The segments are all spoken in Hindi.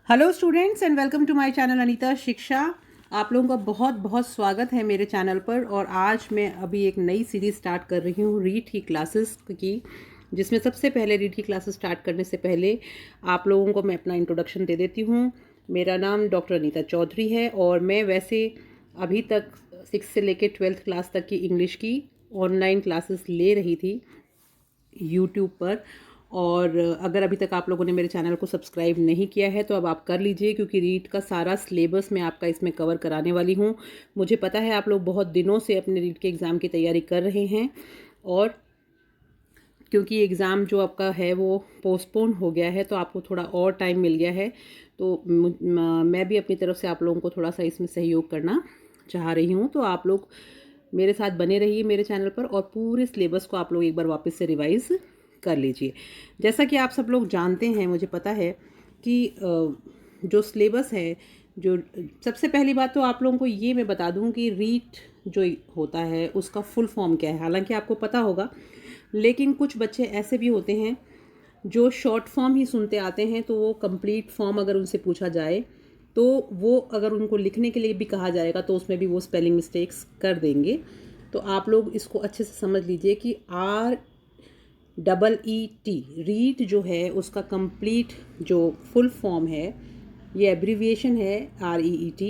Hello students and welcome to my channel Anita Shiksha. आप लोगों का बहुत बहुत स्वागत है मेरे चैनल पर। और आज मैं अभी एक नई सीरीज़ स्टार्ट कर रही हूँ रीड की क्लासेस की, जिसमें सबसे पहले रीड की क्लासेस स्टार्ट करने से पहले आप लोगों को मैं अपना इंट्रोडक्शन दे देती हूँ। मेरा नाम डॉक्टर अनीता चौधरी है और मैं वैसे अभी तक 6 से लेकर 12th क्लास तक की इंग्लिश की ऑनलाइन क्लासेस ले रही थी यूट्यूब पर। और अगर अभी तक आप लोगों ने मेरे चैनल को सब्सक्राइब नहीं किया है तो अब आप कर लीजिए, क्योंकि रीड का सारा सिलेबस मैं आपका इसमें कवर कराने वाली हूँ। मुझे पता है आप लोग बहुत दिनों से अपने रीड के एग्ज़ाम की तैयारी कर रहे हैं, और क्योंकि एग्ज़ाम जो आपका है वो पोस्टपोन हो गया है तो आपको थोड़ा और टाइम मिल गया है। तो मैं भी अपनी तरफ से आप लोगों को थोड़ा सा इसमें सहयोग करना चाह रही हूँ। तो आप लोग मेरे साथ बने रहिए मेरे चैनल पर और पूरे सिलेबस को आप लोग एक बार वापस से रिवाइज़ कर लीजिए। जैसा कि आप सब लोग जानते हैं, मुझे पता है कि जो सिलेबस है, जो सबसे पहली बात तो आप लोगों को ये मैं बता दूं कि रीड जो होता है उसका फुल फॉर्म क्या है। हालांकि आपको पता होगा, लेकिन कुछ बच्चे ऐसे भी होते हैं जो शॉर्ट फॉर्म ही सुनते आते हैं, तो वो कंप्लीट फॉर्म अगर उनसे पूछा जाए तो वो अगर उनको लिखने के लिए भी कहा जाएगा तो उसमें भी वो स्पेलिंग मिस्टेक्स कर देंगे। तो आप लोग इसको अच्छे से समझ लीजिए कि REET रीड जो है उसका कंप्लीट जो फुल फॉर्म है, ये एब्रीविएशन है REET।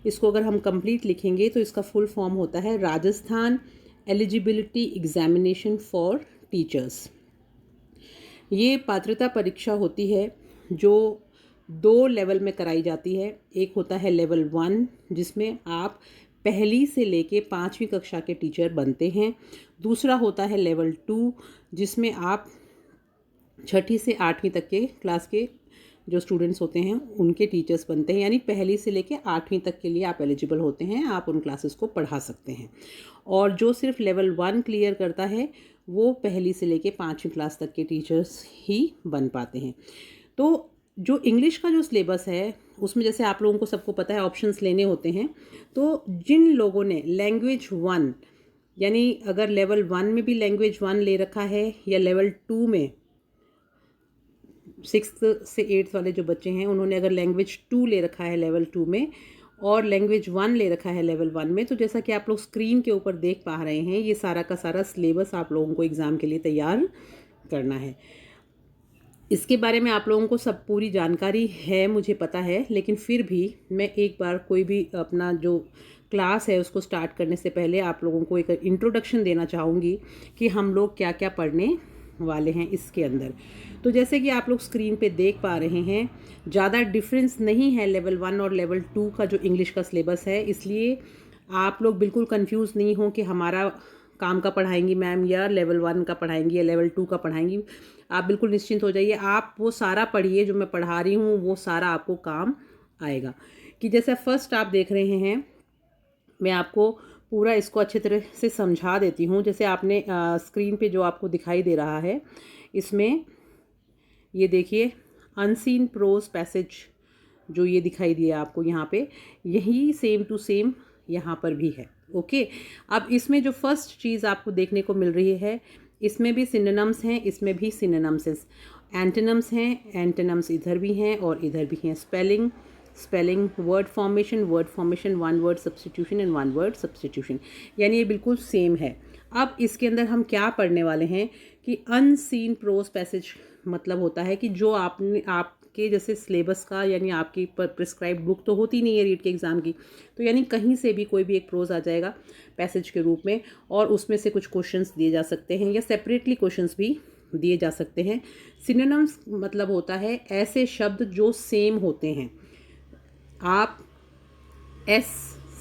इसको अगर हम कंप्लीट लिखेंगे तो इसका फुल फॉर्म होता है Rajasthan eligibility examination for teachers. ये पात्रता परीक्षा होती है जो 2 लेवल में कराई जाती है। एक होता है लेवल 1, जिसमें आप पहली से लेके 5वीं कक्षा के टीचर बनते हैं। दूसरा होता है लेवल 2, जिसमें आप 6ठी से 8वीं तक के क्लास के जो स्टूडेंट्स होते हैं उनके टीचर्स बनते हैं। यानी पहली से लेके 8वीं तक के लिए आप एलिजिबल होते हैं, आप उन क्लासेस को पढ़ा सकते हैं। और जो सिर्फ लेवल 1 क्लियर करता है वो पहली से लेके 5वीं क्लास तक के टीचर्स ही बन पाते हैं। तो जो इंग्लिश का जो सिलेबस है उसमें, जैसे आप लोगों को सबको पता है, ऑप्शंस लेने होते हैं। तो जिन लोगों ने लैंग्वेज 1, यानी अगर लेवल 1 में भी लैंग्वेज 1 ले रखा है, या लेवल 2 में 6th से 8th वाले जो बच्चे हैं उन्होंने अगर लैंग्वेज 2 ले रखा है लेवल 2 में, और लैंग्वेज 1 ले रखा है लेवल 1 में, तो जैसा कि आप लोग स्क्रीन के ऊपर देख पा रहे हैं, ये सारा का सारा सिलेबस आप लोगों को एग्ज़ाम के लिए तैयार करना है। इसके बारे में आप लोगों को सब पूरी जानकारी है, मुझे पता है, लेकिन फिर भी मैं एक बार कोई भी अपना जो क्लास है उसको स्टार्ट करने से पहले आप लोगों को एक इंट्रोडक्शन देना चाहूँगी कि हम लोग क्या क्या पढ़ने वाले हैं इसके अंदर। तो जैसे कि आप लोग स्क्रीन पे देख पा रहे हैं, ज़्यादा डिफरेंस नहीं है लेवल 1 और लेवल 2 का जो इंग्लिश का सिलेबस है, इसलिए आप लोग बिल्कुल कंफ्यूज नहीं हो कि हमारा काम का पढ़ाएंगी मैम, या लेवल 1 का पढ़ाएंगी, या लेवल 2 का पढ़ाएंगी। आप बिल्कुल निश्चिंत हो जाइए, आप वो सारा पढ़िए जो मैं पढ़ा रही हूँ, वो सारा आपको काम आएगा। कि जैसे फर्स्ट आप देख रहे हैं, मैं आपको पूरा इसको अच्छे तरह से समझा देती हूँ। जैसे आपने स्क्रीन पे जो आपको दिखाई दे रहा है, इसमें ये देखिए अनसीन प्रोज पैसेज जो ये दिखाई दिया आपको यहाँ पे, यही सेम टू सेम यहाँ पर भी है। ओके, अब इसमें जो फर्स्ट चीज़ आपको देखने को मिल रही है, इसमें भी सिनोनिम्स हैं, इसमें भी सिनोनिम्स हैं। एंटोनिम्स हैं, एंटोनिम्स इधर भी हैं और इधर भी हैं। Spelling, word formation, one word substitution and one word substitution, यानी ये बिल्कुल सेम है। अब इसके अंदर हम क्या पढ़ने वाले हैं कि अनसीन प्रोज पैसेज मतलब होता है कि जो आपके जैसे सिलेबस का, यानी आपकी प्रिस्क्राइब्ड बुक तो होती नहीं है रीड के एग्ज़ाम की, तो यानी कहीं से भी कोई भी एक प्रोज आ जाएगा पैसेज के रूप में, और उसमें से कुछ क्वेश्चंस दिए जा सकते हैं या सेपरेटली क्वेश्चंस भी दिए जा सकते हैं। सिनोनिम्स मतलब होता है ऐसे शब्द जो सेम होते हैं। आप एस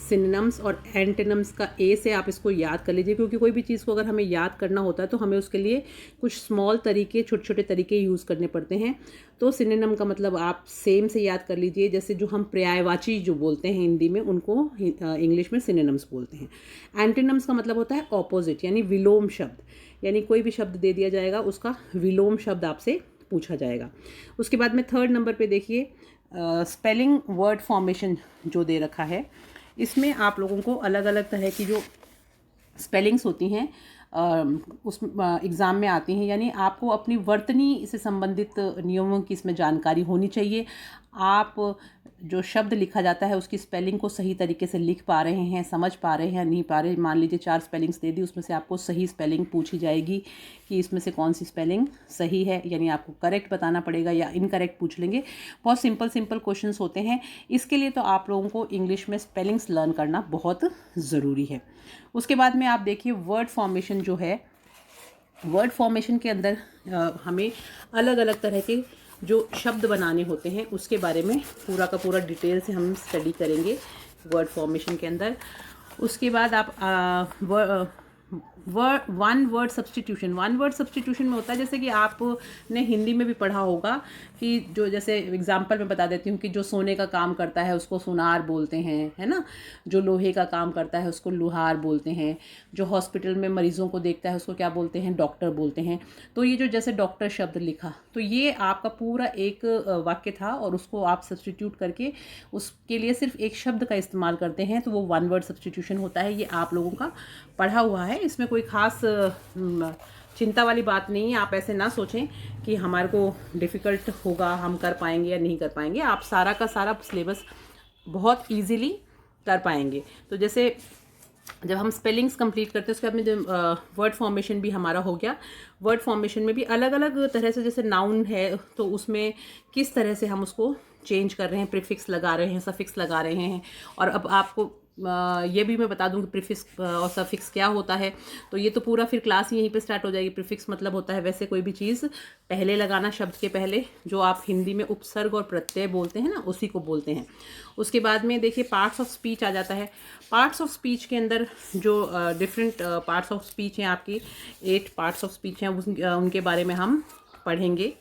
सिनोनिम्स और एंटोनिम्स का ए से आप इसको याद कर लीजिए, क्योंकि कोई भी चीज़ को अगर हमें याद करना होता है तो हमें उसके लिए कुछ स्मॉल तरीके, छोटे छोटे तरीके यूज़ करने पड़ते हैं। तो सिनोनिम का मतलब आप सेम से याद कर लीजिए। जैसे जो हम पर्यायवाची जो बोलते हैं हिंदी में, उनको इंग्लिश में सिनोनिम्स बोलते हैं। एंटोनिम्स का मतलब होता है ऑपोजिट, यानी विलोम शब्द, यानी कोई भी शब्द दे दिया जाएगा उसका विलोम शब्द आपसे पूछा जाएगा। उसके बाद में थर्ड नंबर पे देखिए स्पेलिंग वर्ड फॉर्मेशन जो दे रखा है, इसमें आप लोगों को अलग अलग तरह की जो स्पेलिंग्स होती हैं उस एग्ज़ाम में आती हैं, यानी आपको अपनी वर्तनी से संबंधित नियमों की इसमें जानकारी होनी चाहिए। आप जो शब्द लिखा जाता है उसकी स्पेलिंग को सही तरीके से लिख पा रहे हैं, समझ पा रहे हैं, नहीं पा रहे। मान लीजिए 4 स्पेलिंग्स दे दी, उसमें से आपको सही स्पेलिंग पूछी जाएगी कि इसमें से कौन सी स्पेलिंग सही है, यानी आपको करेक्ट बताना पड़ेगा या इनकरेक्ट पूछ लेंगे। बहुत सिंपल क्वेश्चंस होते हैं। इसके लिए तो आप लोगों को इंग्लिश में स्पेलिंग्स लर्न करना बहुत ज़रूरी है। उसके बाद में आप देखिए वर्ड फॉर्मेशन जो है, वर्ड फॉर्मेशन के अंदर हमें अलग अलग तरह के जो शब्द बनाने होते हैं उसके बारे में पूरा का पूरा डिटेल से हम स्टडी करेंगे वर्ड फॉर्मेशन के अंदर। उसके बाद आप वन वर्ड सब्सटीट्यूशन में होता है, जैसे कि आपने हिंदी में भी पढ़ा होगा कि जो, जैसे एग्जांपल मैं बता देती हूँ कि जो सोने का काम करता है उसको सुनार बोलते हैं, है ना। जो लोहे का काम करता है उसको लुहार बोलते हैं। जो हॉस्पिटल में मरीजों को देखता है उसको क्या बोलते हैं, डॉक्टर बोलते हैं। तो ये जो जैसे डॉक्टर शब्द लिखा, तो ये आपका पूरा एक वाक्य था और उसको आप सब्सटीट्यूट करके उसके लिए सिर्फ एक शब्द का इस्तेमाल करते हैं, तो वो वन वर्ड सब्सटीट्यूशन होता है। ये आप लोगों का पढ़ा हुआ है, इसमें कोई ख़ास चिंता वाली बात नहीं है। आप ऐसे ना सोचें कि हमारे को डिफ़िकल्ट होगा, हम कर पाएंगे या नहीं कर पाएंगे। आप सारा का सारा सिलेबस बहुत इजीली कर पाएंगे। तो जैसे जब हम स्पेलिंग्स कंप्लीट करते हैं उसके बाद में जो वर्ड फॉर्मेशन भी हमारा हो गया। वर्ड फॉर्मेशन में भी अलग अलग तरह से, जैसे नाउन है तो उसमें किस तरह से हम उसको चेंज कर रहे हैं, प्रीफिक्स लगा रहे हैं, सफिक्स लगा रहे हैं। और अब आपको ये भी मैं बता दूं कि प्रीफिक्स और सफिक्स क्या होता है। तो ये तो पूरा फिर क्लास यहीं पे स्टार्ट हो जाएगी। प्रीफिक्स मतलब होता है वैसे कोई भी चीज़ पहले लगाना, शब्द के पहले, जो आप हिंदी में उपसर्ग और प्रत्यय बोलते हैं ना, उसी को बोलते हैं। उसके बाद में देखिए पार्ट्स ऑफ स्पीच आ जाता है। पार्ट्स ऑफ स्पीच के अंदर जो डिफरेंट पार्ट्स ऑफ स्पीच हैं, आपकी 8 पार्ट्स ऑफ स्पीच हैं, उनके बारे में हम पढ़ेंगे।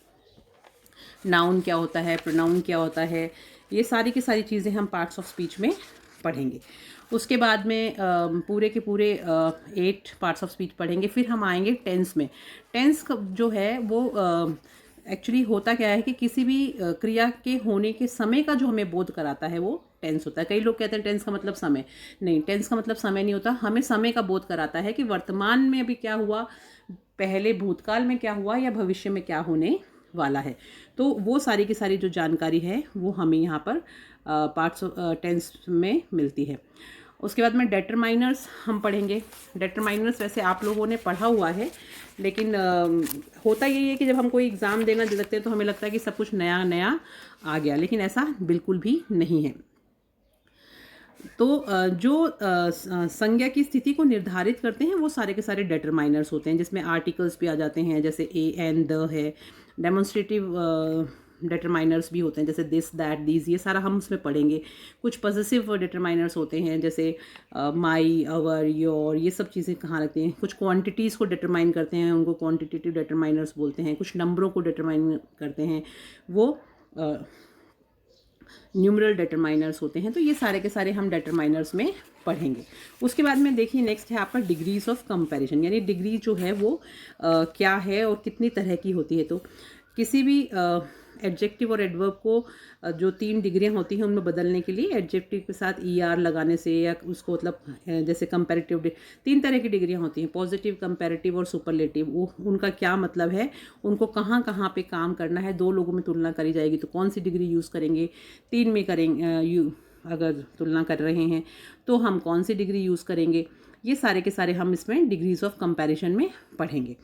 नाउन क्या होता है, प्रोनाउन क्या होता है, ये सारी की सारी चीज़ें हम पार्ट्स ऑफ स्पीच में पढ़ेंगे। उसके बाद में पूरे के पूरे 8 पार्ट्स ऑफ स्पीच पढ़ेंगे। फिर हम आएंगे टेंस में। टेंस जो है वो एक्चुअली होता क्या है कि किसी भी क्रिया के होने के समय का जो हमें बोध कराता है वो टेंस होता है। कई लोग कहते हैं टेंस का मतलब समय, नहीं, टेंस का मतलब समय नहीं होता। हमें समय का बोध कराता है कि वर्तमान में अभी क्या हुआ, पहले भूतकाल में क्या हुआ या भविष्य में क्या होने वाला है। तो वो सारी की सारी जो जानकारी है वो हमें यहाँ पर पार्ट्स टेंस में मिलती है। उसके बाद में डेटरमाइनर्स हम पढ़ेंगे। डेटरमाइनर्स वैसे आप लोगों ने पढ़ा हुआ है, लेकिन होता यही है कि जब हम कोई एग्ज़ाम देना लगते हैं तो हमें लगता है कि सब कुछ नया नया आ गया, लेकिन ऐसा बिल्कुल भी नहीं है। तो जो संज्ञा की स्थिति को निर्धारित करते हैं वो सारे के सारे डेटरमाइनर्स होते हैं, जिसमें आर्टिकल्स भी आ जाते हैं, जैसे ए एन द है। डेमोन्स्ट्रेटिव डेटरमाइनर्स भी होते हैं, जैसे दिस दैट दीज, ये सारा हम उसमें पढ़ेंगे। कुछ पॉजिटिव डेटरमाइनर्स होते हैं, जैसे माई, अवर, योर, ये सब चीज़ें कहाँ रखते हैं। कुछ क्वांटिटीज़ को डिटरमाइन करते हैं, उनको क्वांटिटेटिव डेटरमाइनर्स बोलते हैं। कुछ नंबरों को डिटरमाइन करते हैं, वो न्यूमरल डेटरमाइनर्स होते हैं। तो ये सारे के सारे हम डेटरमाइनर्स में पढ़ेंगे। उसके बाद में देखिए नेक्स्ट है आपका डिग्रीज ऑफ कंपैरिजन, यानी डिग्री जो है वो क्या है और कितनी तरह की होती है। तो किसी भी एडजेक्टिव और एडवर्ब को जो 3 डिग्रियां होती हैं उनमें बदलने के लिए एडजेक्टिव के साथ ER लगाने से, या उसको मतलब जैसे कंपैरेटिव, 3 तरह की डिग्रियां होती हैं, पॉजिटिव, कंपैरेटिव और सुपरलेटिव। वो उनका क्या मतलब है, उनको कहाँ कहाँ पे काम करना है। 2 लोगों में तुलना करी जाएगी तो कौन सी डिग्री यूज़ करेंगे, 3 में करेंगे, अगर तुलना कर रहे हैं तो हम कौन सी डिग्री यूज़ करेंगे। ये सारे के सारे हम इसमें डिग्रीज ऑफ कंपैरिजन में पढ़ेंगे।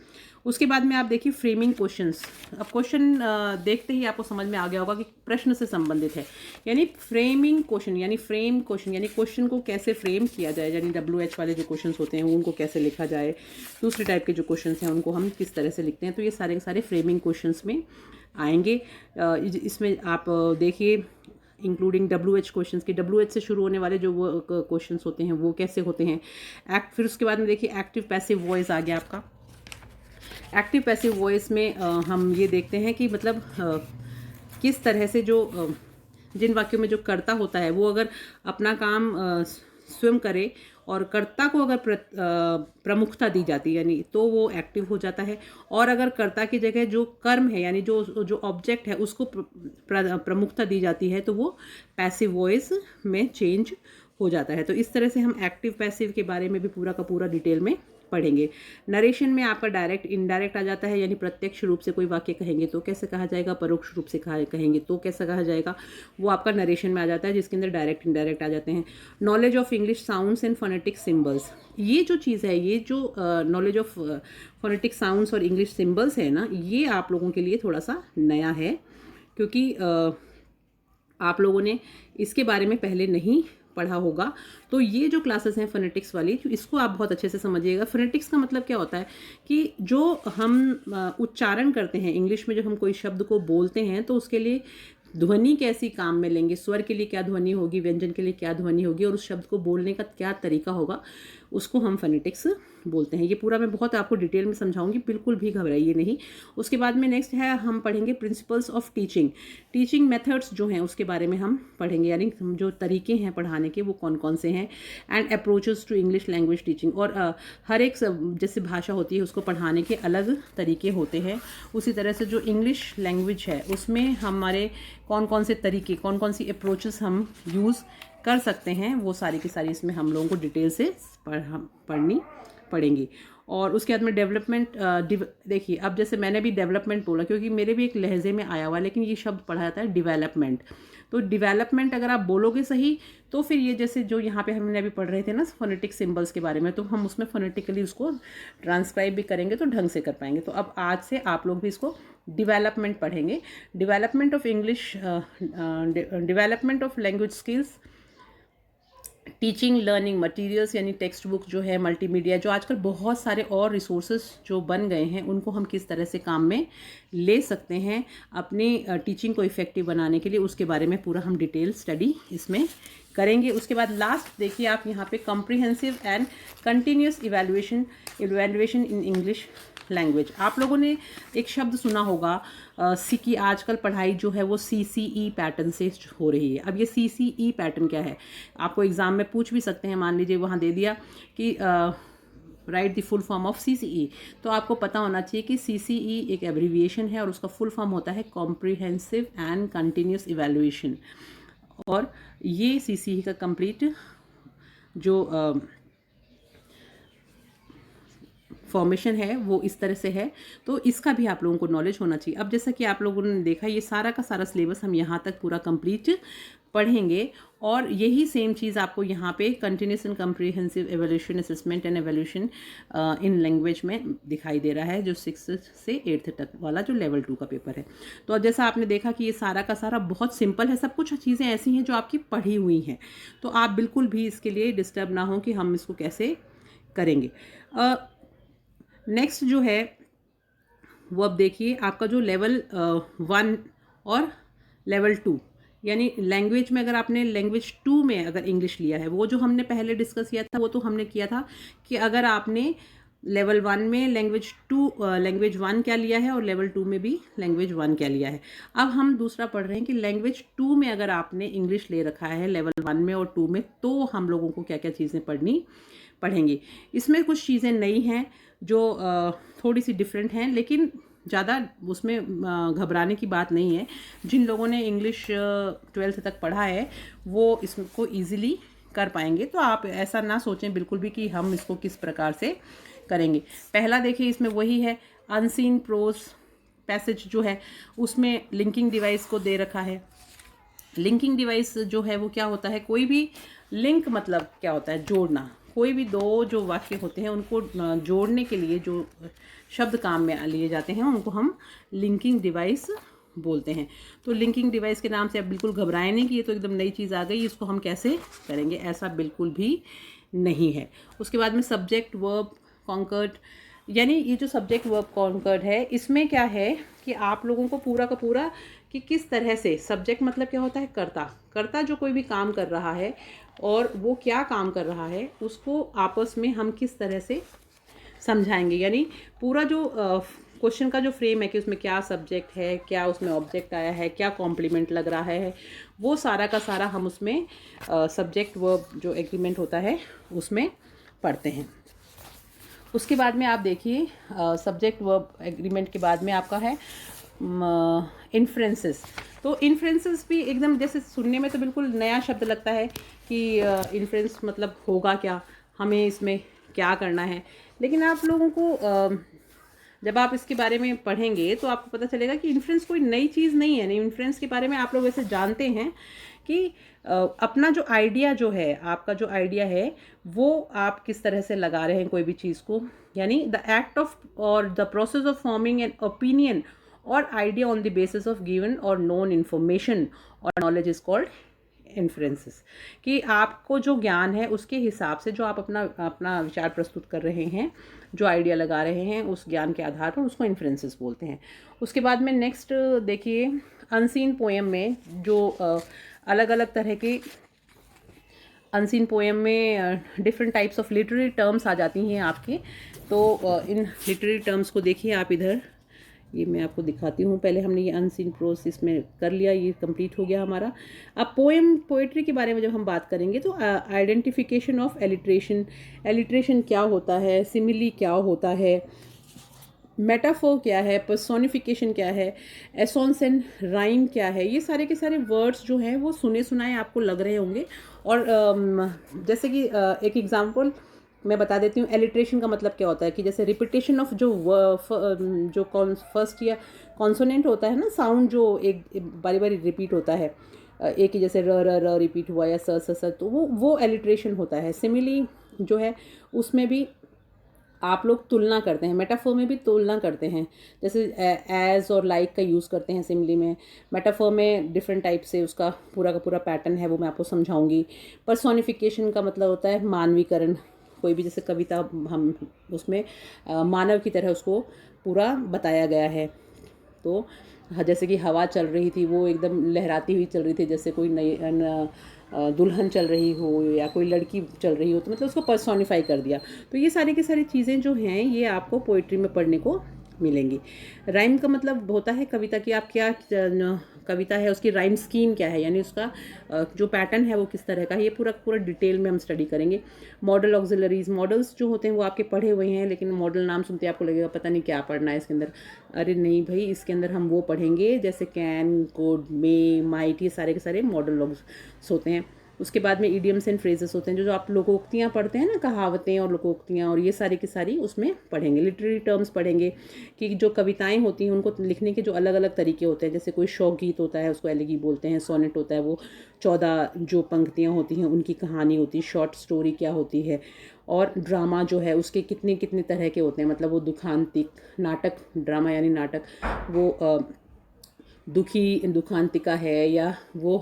उसके बाद में आप देखिए फ्रेमिंग क्वेश्चंस। अब क्वेश्चन देखते ही आपको समझ में आ गया होगा कि प्रश्न से संबंधित है, यानी फ्रेमिंग क्वेश्चन, यानी फ्रेम क्वेश्चन, यानी क्वेश्चन को कैसे फ्रेम किया जाए, यानी WH वाले जो क्वेश्चन होते हैं उनको कैसे लिखा जाए। दूसरे टाइप के जो क्वेश्चन हैं उनको हम किस तरह से लिखते हैं। तो ये सारे के सारे फ्रेमिंग क्वेश्चन में आएंगे। इसमें आप देखिए इंक्लूडिंग WH क्वेश्चंस की, WH से शुरू होने वाले जो वो क्वेश्चंस होते हैं वो कैसे होते हैं। फिर उसके बाद में देखिए एक्टिव पैसिव वॉइस आ गया आपका। एक्टिव पैसिव वॉइस में हम ये देखते हैं कि मतलब किस तरह से जो जिन वाक्यों में जो कर्ता होता है वो अगर अपना काम स्वयं करे और कर्ता को अगर प्रमुखता दी जाती है, यानी तो वो एक्टिव हो जाता है। और अगर कर्ता की जगह जो कर्म है, यानी जो ऑब्जेक्ट है उसको प्रमुखता दी जाती है, तो वो पैसिव वॉइस में चेंज हो जाता है। तो इस तरह से हम एक्टिव पैसिव के बारे में भी पूरा का पूरा डिटेल में पढ़ेंगे। नरेशन में आपका डायरेक्ट इनडायरेक्ट आ जाता है, यानी प्रत्यक्ष रूप से कोई वाक्य कहेंगे तो कैसे कहा जाएगा, परोक्ष रूप से कहेंगे तो कैसे कहा जाएगा, वो आपका नरेशन में आ जाता है, जिसके अंदर डायरेक्ट इनडायरेक्ट आ जाते हैं। Knowledge of English sounds and phonetic symbols, ये जो चीज़ है, ये जो नॉलेज ऑफ फोनेटिक साउंड्स और इंग्लिश सिम्बल्स है ना, ये आप लोगों के लिए थोड़ा सा नया है, क्योंकि आप लोगों ने इसके बारे में पहले नहीं पढ़ा होगा। तो ये जो क्लासेस हैं फोनेटिक्स वाली, इसको आप बहुत अच्छे से समझिएगा। फोनेटिक्स का मतलब क्या होता है कि जो हम उच्चारण करते हैं इंग्लिश में, जब हम कोई शब्द को बोलते हैं तो उसके लिए ध्वनि कैसी काम में लेंगे, स्वर के लिए क्या ध्वनि होगी, व्यंजन के लिए क्या ध्वनि होगी, और उस शब्द को बोलने का क्या तरीका होगा, उसको हम फोनेटिक्स बोलते हैं। ये पूरा मैं बहुत आपको डिटेल में समझाऊंगी, बिल्कुल भी घबराइए नहीं। उसके बाद में नेक्स्ट है, हम पढ़ेंगे principles of teaching. Teaching methods जो हैं उसके बारे में हम पढ़ेंगे, यानी जो तरीके हैं पढ़ाने के वो कौन कौन से हैं। And approaches to English language teaching, और हर एक जैसे भाषा होती है उसको पढ़ाने के अलग तरीके होते हैं। उसी तरह से जो इंग्लिश लैंग्वेज है उसमें हमारे कौन कौन से तरीके, कौन कौन सी अप्रोचेस हम यूज़ कर सकते हैं, वो सारी की सारी इसमें हम लोगों को डिटेल से पढ़नी पड़ेंगी। और उसके बाद में डेवलपमेंट, देखिए अब जैसे मैंने भी डेवलपमेंट बोला क्योंकि मेरे भी एक लहजे में आया हुआ, लेकिन ये शब्द पढ़ा जाता है डेवलपमेंट। तो डेवलपमेंट अगर आप बोलोगे सही तो फिर ये जैसे जो यहाँ पे हमने अभी पढ़ रहे थे ना फोनेटिक सिंबल्स के बारे में, तो हम उसमें फोनेटिकली उसको ट्रांसक्राइब भी करेंगे तो ढंग से कर पाएंगे। तो अब आज से आप लोग भी इसको डेवलपमेंट पढ़ेंगे। Development of English, development of language skills, teaching learning materials यानी टेक्स्ट बुक जो है, मल्टीमीडिया, जो आजकल बहुत सारे और रिसोर्सेज जो बन गए हैं उनको हम किस तरह से काम में ले सकते हैं अपनी टीचिंग को इफ़ेक्टिव बनाने के लिए, उसके बारे में पूरा हम डिटेल स्टडी इसमें करेंगे। उसके बाद लास्ट देखिए आप यहाँ पे comprehensive and continuous evaluation in English language. आप लोगों ने एक शब्द सुना होगा कि आजकल पढ़ाई जो है वो CCE पैटर्न से हो रही है। अब ये CCE पैटर्न क्या है, आपको एग्ज़ाम में पूछ भी सकते हैं। मान लीजिए वहाँ दे दिया कि right the full form of CCE, तो आपको पता होना चाहिए कि CCE एक एब्रीविएशन है और उसका फुल फॉर्म होता है कॉम्प्रिहेंसिव एंड कंटिन्यूस इवैल्यूएशन। और ये CCE का कंप्लीट जो फॉर्मेशन है वो इस तरह से है, तो इसका भी आप लोगों को नॉलेज होना चाहिए। अब जैसा कि आप लोगों ने देखा, ये सारा का सारा सिलेबस हम यहाँ तक पूरा कंप्लीट पढ़ेंगे, और यही सेम चीज़ आपको यहाँ पे continuous and comprehensive evolution assessment and evolution in language में दिखाई दे रहा है, जो 6 से 8 तक वाला जो लेवल 2 का पेपर है। तो अब जैसा आपने देखा कि ये सारा का सारा बहुत सिंपल है, सब कुछ चीज़ें ऐसी हैं जो आपकी पढ़ी हुई हैं, तो आप बिल्कुल भी इसके लिए डिस्टर्ब ना हो कि हम इसको कैसे करेंगे। नेक्स्ट जो है वो अब देखिए आपका जो लेवल 1 और लेवल 2, यानी लैंग्वेज में अगर आपने लैंग्वेज 2 में अगर इंग्लिश लिया है, वो जो हमने पहले डिस्कस किया था वो तो हमने किया था कि अगर आपने लेवल 1 में लैंग्वेज 1 क्या लिया है और लेवल 2 में भी लैंग्वेज 1 क्या लिया है। अब हम दूसरा पढ़ रहे हैं कि लैंग्वेज 2 में अगर आपने इंग्लिश ले रखा है लेवल 1 में और 2 में, तो हम लोगों को क्या क्या चीज़ें पढ़ेंगी। इसमें कुछ चीज़ें नई हैं जो थोड़ी सी डिफरेंट हैं, लेकिन ज़्यादा उसमें घबराने की बात नहीं है। जिन लोगों ने इंग्लिश 12th तक पढ़ा है वो इसको ईजिली कर पाएंगे, तो आप ऐसा ना सोचें बिल्कुल भी कि हम इसको किस प्रकार से करेंगे। पहला देखिए इसमें वही है, अनसीन प्रोज पैसेज जो है उसमें लिंकिंग डिवाइस को दे रखा है। लिंकिंग डिवाइस जो है वो क्या होता है, कोई भी लिंक मतलब क्या होता है, जोड़ना। कोई भी दो जो वाक्य होते हैं उनको जोड़ने के लिए जो शब्द काम में लिए जाते हैं उनको हम लिंकिंग डिवाइस बोलते हैं। तो लिंकिंग डिवाइस के नाम से आप बिल्कुल घबराएं नहीं कि ये तो एकदम नई चीज़ आ गई, इसको हम कैसे करेंगे, ऐसा बिल्कुल भी नहीं है। उसके बाद में सब्जेक्ट वर्ब कॉन्कर्ड, यानी ये जो सब्जेक्ट वर्ब कॉन्कर्ड है इसमें क्या है कि आप लोगों को पूरा का पूरा कि किस तरह से, सब्जेक्ट मतलब क्या होता है, कर्ता जो कोई भी काम कर रहा है और वो क्या काम कर रहा है उसको आपस में हम किस तरह से समझाएंगे। यानी पूरा जो क्वेश्चन का जो फ्रेम है कि उसमें क्या सब्जेक्ट है, क्या उसमें ऑब्जेक्ट आया है, क्या कॉम्प्लीमेंट लग रहा है, वो सारा का सारा हम उसमें सब्जेक्ट वर्ब जो एग्रीमेंट होता है उसमें पढ़ते हैं। उसके बाद में आप देखिए सब्जेक्ट वर्ब एग्रीमेंट के बाद में आपका है इन्फ्रेंसेस। तो इन्फ्रेंसेस भी एकदम जैसे सुनने में तो बिल्कुल नया शब्द लगता है कि इन्फ्रेंस मतलब होगा क्या, हमें इसमें क्या करना है। लेकिन आप लोगों को जब आप इसके बारे में पढ़ेंगे तो आपको पता चलेगा कि इन्फ्रेंस कोई नई चीज़ नहीं है। नहीं, इन्फ्रेंस के बारे में आप लोग वैसे जानते हैं कि अपना जो आइडिया जो है, आपका जो आइडिया है वो आप किस तरह से लगा रहे हैं कोई भी चीज़ को, यानी the act of or the process of forming an opinion or idea on the basis of given or known information or knowledge is called inferences. कि आपको जो ज्ञान है उसके हिसाब से जो आप अपना अपना विचार प्रस्तुत कर रहे हैं, जो आइडिया लगा रहे हैं, उस ज्ञान के आधार पर उसको इन्फ्रेंसेस बोलते हैं। उसके बाद में नेक्स्ट देखिए, अनसीन पोएम में जो अलग अलग तरह के अनसीन पोएम में different types of literary terms आ जाती हैं आपके। तो इन लिटरेरी टर्म्स को देखिए आप इधर, ये मैं आपको दिखाती हूँ। पहले हमने ये अनसीन प्रोस इसमें कर लिया, ये कंप्लीट हो गया हमारा। अब पोएट्री के बारे में जब हम बात करेंगे तो आइडेंटिफिकेशन ऑफ एलिट्रेशन, एलिट्रेशन क्या होता है, सिमिली क्या होता है, मेटाफोर क्या है, पर्सोनिफिकेशन क्या है, एसोंस एंड राइम क्या है, ये सारे के सारे वर्ड्स जो हैं वो सुने सुनाए आपको लग रहे होंगे। और जैसे कि एक एग्जांपल मैं बता देती हूँ। एलिट्रेशन का मतलब क्या होता है कि जैसे रिपीटेशन ऑफ जो फर्स्ट या कॉन्सोनेंट होता है ना, साउंड जो एक बारी बारी रिपीट होता है, एक ही जैसे र र र रिपीट हुआ या स स स, तो वो एलिट्रेशन होता है। सिमिली जो है उसमें भी आप लोग तुलना करते हैं, मेटाफोर में भी तुलना करते हैं, जैसे एज और लाइक का यूज़ करते हैं सिमिली में। मेटाफोर में डिफरेंट टाइप से उसका पूरा का पूरा पैटर्न है, वो मैं आपको समझाऊंगी। पर्सोनिफिकेशन का मतलब होता है मानवीकरण, कोई भी जैसे कविता हम उसमें मानव की तरह उसको पूरा बताया गया है। तो जैसे कि हवा चल रही थी, वो एकदम लहराती हुई चल रही थी, जैसे कोई नई दुल्हन चल रही हो या कोई लड़की चल रही हो, तो मतलब उसको पर्सोनिफाई कर दिया। तो ये सारी की सारी चीज़ें जो हैं ये आपको पोइट्री में पढ़ने को मिलेंगी। राइम का मतलब होता है कविता की आप क्या कविता है उसकी राइम स्कीम क्या है, यानी उसका जो पैटर्न है वो किस तरह का है, ये पूरा पूरा डिटेल में हम स्टडी करेंगे। मॉडल ऑक्सिलरीज, मॉडल्स जो होते हैं वो आपके पढ़े हुए हैं, लेकिन मॉडल नाम सुनते आपको लगेगा पता नहीं क्या पढ़ना है इसके अंदर। अरे नहीं भाई, इसके अंदर हम वो पढ़ेंगे जैसे कैन, कोड, मे, माइट, ये सारे के सारे मॉडल होते हैं। उसके बाद में इडियम्स एंड फ्रेजेस होते हैं, जो आप लोकोक्तियाँ पढ़ते हैं ना, कहावतें और लोकोक्तियाँ, और ये सारी की सारी उसमें पढ़ेंगे। लिटरेरी टर्म्स पढ़ेंगे कि जो कविताएं होती हैं उनको लिखने के जो अलग अलग तरीके होते हैं, जैसे कोई शौक गीत होता है उसको एलिगी बोलते हैं, सोनेट होता है वो 14 जो पंक्तियाँ होती हैं उनकी कहानी होती है, शॉर्ट स्टोरी क्या होती है, और ड्रामा जो है उसके कितने कितने तरह के होते हैं, मतलब वो दुखांतिक नाटक, ड्रामा यानी नाटक, वो दुखांतिका है या वो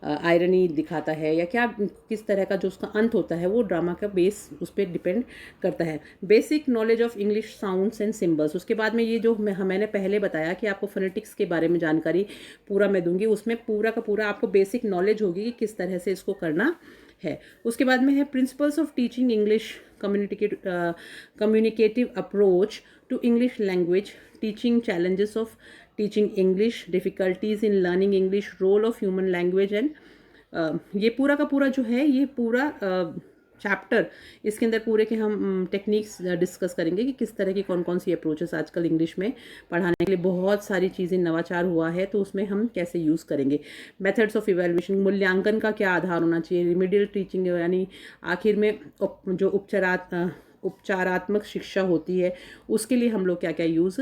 आयरनी दिखाता है या क्या, किस तरह का जो उसका अंत होता है वो ड्रामा का बेस उस पर डिपेंड करता है। Basic knowledge of English sounds and symbols, उसके बाद में ये जो मैंने पहले बताया कि आपको फोनेटिक्स के बारे में जानकारी पूरा मैं दूंगी, उसमें पूरा का पूरा आपको बेसिक नॉलेज होगी कि किस तरह से इसको करना है। उसके बाद में है principles of teaching English, communicative approach to English language, teaching challenges of teaching English, difficulties in learning English, role of human language and, ये पूरा का पूरा जो है ये पूरा चैप्टर, इसके अंदर पूरे के हम टेक्निक्स डिस्कस करेंगे कि किस तरह की कौन कौन सी अप्रोचेस आजकल इंग्लिश में पढ़ाने के लिए बहुत सारी चीज़ें नवाचार हुआ है, तो उसमें हम कैसे यूज़ करेंगे। मेथड्स ऑफ इवैल्यूएशन, मूल्यांकन का क्या आधार होना चाहिए, रिमीडियल टीचिंग यानी आखिर में जो उपचारात्मक शिक्षा होती है उसके लिए हम लोग क्या क्या यूज़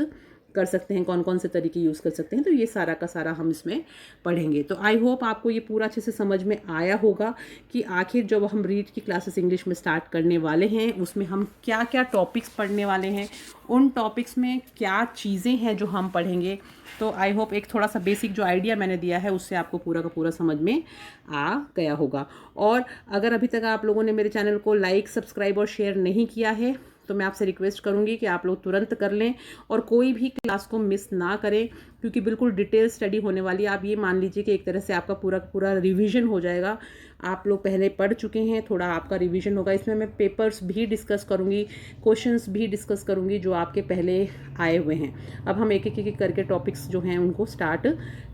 कर सकते हैं, कौन कौन से तरीके यूज़ कर सकते हैं, तो ये सारा का सारा हम इसमें पढ़ेंगे। तो आई होप आपको ये पूरा अच्छे से समझ में आया होगा कि आखिर जब हम रीड की क्लासेस इंग्लिश में स्टार्ट करने वाले हैं उसमें हम क्या क्या टॉपिक्स पढ़ने वाले हैं, उन टॉपिक्स में क्या चीज़ें हैं जो हम पढ़ेंगे। तो आई होप एक थोड़ा सा बेसिक जो आइडिया मैंने दिया है उससे आपको पूरा का पूरा समझ में आ गया होगा। और अगर अभी तक आप लोगों ने मेरे चैनल को लाइक, सब्सक्राइब और शेयर नहीं किया है तो मैं आपसे रिक्वेस्ट करूंगी कि आप लोग तुरंत कर लें और कोई भी क्लास को मिस ना करें, क्योंकि बिल्कुल डिटेल स्टडी होने वाली है। आप ये मान लीजिए कि एक तरह से आपका पूरा पूरा रिवीजन हो जाएगा। आप लोग पहले पढ़ चुके हैं, थोड़ा आपका रिवीजन होगा। इसमें मैं पेपर्स भी डिस्कस करूंगी, क्वेश्चंस भी डिस्कस करूंगी जो आपके पहले आए हुए हैं। अब हम एक एक करके टॉपिक्स जो हैं उनको स्टार्ट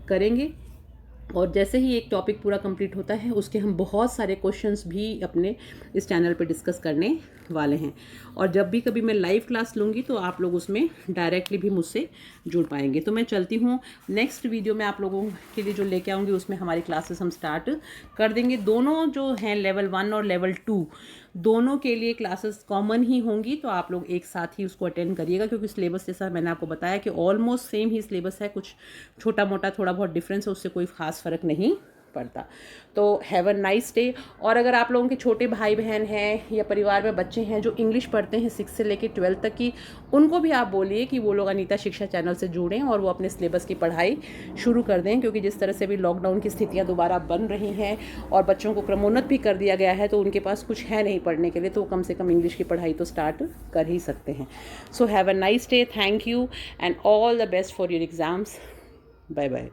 करेंगे, और जैसे ही एक टॉपिक पूरा कंप्लीट होता है उसके हम बहुत सारे क्वेश्चंस भी अपने इस चैनल पे डिस्कस करने वाले हैं। और जब भी कभी मैं लाइव क्लास लूँगी तो आप लोग उसमें डायरेक्टली भी मुझसे जुड़ पाएंगे। तो मैं चलती हूँ, नेक्स्ट वीडियो में आप लोगों के लिए जो लेके आऊँगी उसमें हमारी क्लासेस हम स्टार्ट कर देंगे। दोनों जो हैं लेवल 1 और लेवल 2 दोनों के लिए क्लासेस कॉमन ही होंगी, तो आप लोग एक साथ ही उसको अटेंड करिएगा, क्योंकि सिलेबस जैसा मैंने आपको बताया कि ऑलमोस्ट सेम ही सिलेबस है, कुछ छोटा मोटा थोड़ा बहुत डिफरेंस है, उससे कोई ख़ास फ़र्क नहीं पड़ता। तो हैव अ नाइस डे। और अगर आप लोगों के छोटे भाई बहन हैं या परिवार में बच्चे हैं जो इंग्लिश पढ़ते हैं 6 से लेकर 12 तक की, उनको भी आप बोलिए कि वो लोग अनीता शिक्षा चैनल से जुड़ें और वो अपने सिलेबस की पढ़ाई शुरू कर दें, क्योंकि जिस तरह से भी लॉकडाउन की स्थितियाँ दोबारा बन रही हैं और बच्चों को क्रमोन्नत भी कर दिया गया है, तो उनके पास कुछ है नहीं पढ़ने के लिए, तो वो कम से कम इंग्लिश की पढ़ाई तो स्टार्ट कर ही सकते हैं। So have a nice day, thank you and all the best for your exams. Bye bye.